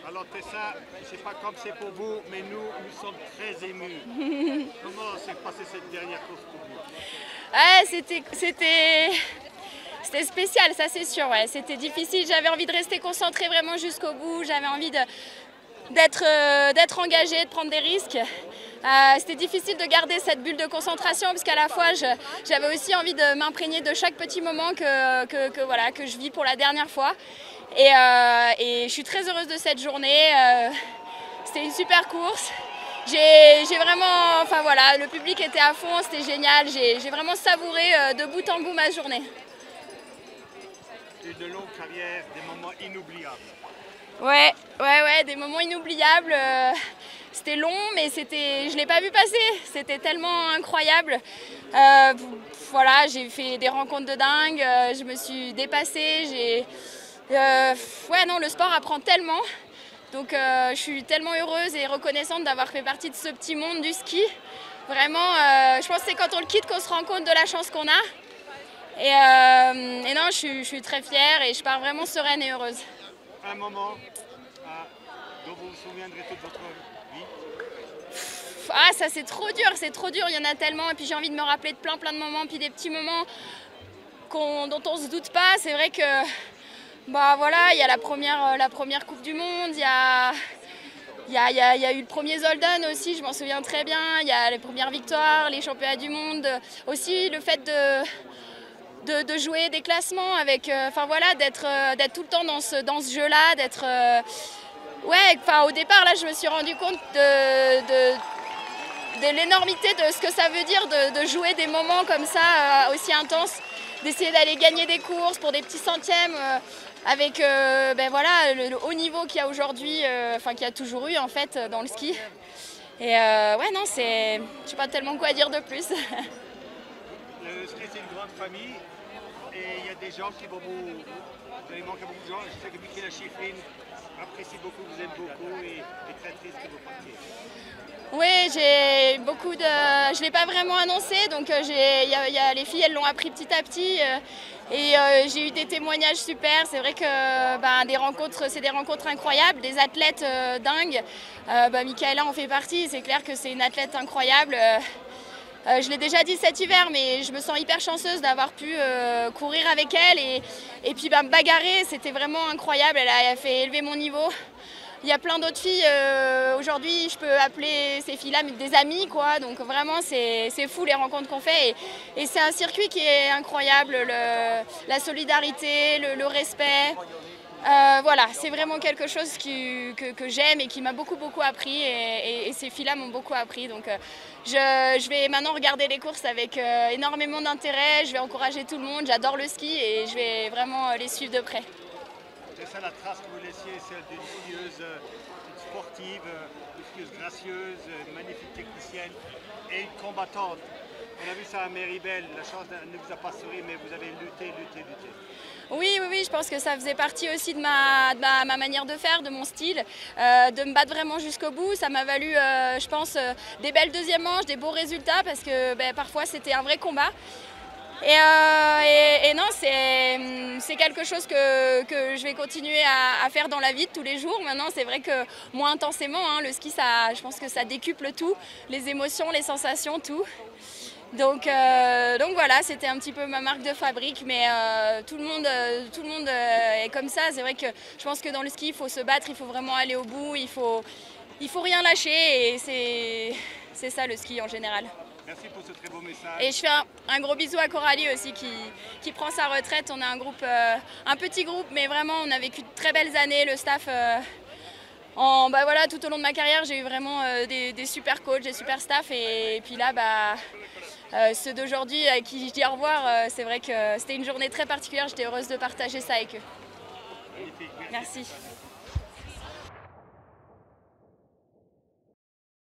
Alors Tessa, je ne sais pas comme c'est pour vous, mais nous sommes très émus. Comment s'est passée cette dernière course pour vous? C'était spécial, ça c'est sûr. Ouais. C'était difficile, j'avais envie de rester concentrée vraiment jusqu'au bout, j'avais envie d'être engagée, de prendre des risques. C'était difficile de garder cette bulle de concentration parce qu'à la fois j'avais aussi envie de m'imprégner de chaque petit moment que je vis pour la dernière fois. Et je suis très heureuse de cette journée. C'était une super course. J'ai vraiment, enfin voilà, le public était à fond, c'était génial. J'ai vraiment savouré de bout en bout ma journée. Une longue carrière, des moments inoubliables. Ouais, des moments inoubliables. C'était long, mais je l'ai pas vu passer. C'était tellement incroyable. Voilà, j'ai fait des rencontres de dingue. Je me suis dépassée. Ouais, non, le sport apprend tellement. Donc, je suis tellement heureuse et reconnaissante d'avoir fait partie de ce petit monde du ski. Vraiment, je pense que c'est quand on le quitte qu'on se rend compte de la chance qu'on a. Et non, je suis très fière et je pars vraiment sereine et heureuse. Un moment dont vous vous souviendrez toute votre vie? Ah, ça c'est trop dur, il y en a tellement. Et puis j'ai envie de me rappeler de plein de moments, puis des petits moments dont on se doute pas. C'est vrai que, bah voilà, il y a la première Coupe du Monde, il y a eu le premier Zolden aussi, je m'en souviens très bien. Il y a les premières victoires, les championnats du monde. Aussi le fait de jouer des classements avec, enfin voilà, d'être tout le temps dans ce jeu-là, d'être, ouais, enfin au départ là, je me suis rendu compte de l'énormité de ce que ça veut dire de jouer des moments comme ça aussi intenses, d'essayer d'aller gagner des courses pour des petits centièmes avec ben voilà, le haut niveau qu'il y a aujourd'hui, enfin qu'il y a toujours eu en fait dans le ski. Et ouais non, je sais pas tellement quoi dire de plus. Le ski c'est une grande famille et il y a des gens qui vont vous allez manquer beaucoup de gens. Je sais que Mikaela Shiffrin apprécie beaucoup, vous aime beaucoup et est très triste que vous partiez. Oui, j'ai beaucoup de. Je ne l'ai pas vraiment annoncé, donc les filles, elles l'ont appris petit à petit. Et j'ai eu des témoignages super. C'est vrai que c'est des rencontres incroyables, des athlètes dingues. Mikaela en fait partie. C'est clair que c'est une athlète incroyable. Je l'ai déjà dit cet hiver, mais je me sens hyper chanceuse d'avoir pu courir avec elle et puis me bagarrer. C'était vraiment incroyable. Elle a fait élever mon niveau. Il y a plein d'autres filles, aujourd'hui je peux appeler ces filles-là des amies, quoi. Donc vraiment c'est fou les rencontres qu'on fait et c'est un circuit qui est incroyable, la solidarité, le respect. Voilà, c'est vraiment quelque chose que j'aime et qui m'a beaucoup appris et ces filles-là m'ont beaucoup appris. Donc je vais maintenant regarder les courses avec énormément d'intérêt, je vais encourager tout le monde, j'adore le ski et je vais vraiment les suivre de près. C'est ça la trace que vous laissiez, celle d'une skieuse sportive, une skieuse gracieuse, une magnifique technicienne et une combattante. On a vu ça à Méribel, la chance ne vous a pas souri, mais vous avez lutté. Oui, je pense que ça faisait partie aussi de ma manière de faire, de mon style, de me battre vraiment jusqu'au bout. Ça m'a valu, je pense, des belles deuxièmes manches, des beaux résultats, parce que parfois c'était un vrai combat. Et non, c'est quelque chose que je vais continuer à faire dans la vie de tous les jours. Maintenant, c'est vrai que moins intensément, hein, le ski, je pense que ça décuple tout, les émotions, les sensations, tout. Donc voilà, c'était un petit peu ma marque de fabrique, mais tout le monde est comme ça. C'est vrai que je pense que dans le ski, il faut se battre, il faut vraiment aller au bout, il faut rien lâcher et c'est ça le ski en général. Merci pour ce très beau message. Et je fais un gros bisou à Coralie aussi qui prend sa retraite. On a un petit groupe, mais vraiment on a vécu de très belles années. Le staff, tout au long de ma carrière, j'ai eu vraiment des super coachs, des super staff. Et puis là, ceux d'aujourd'hui à qui je dis au revoir, c'est vrai que c'était une journée très particulière. J'étais heureuse de partager ça avec eux. Magnifique, merci.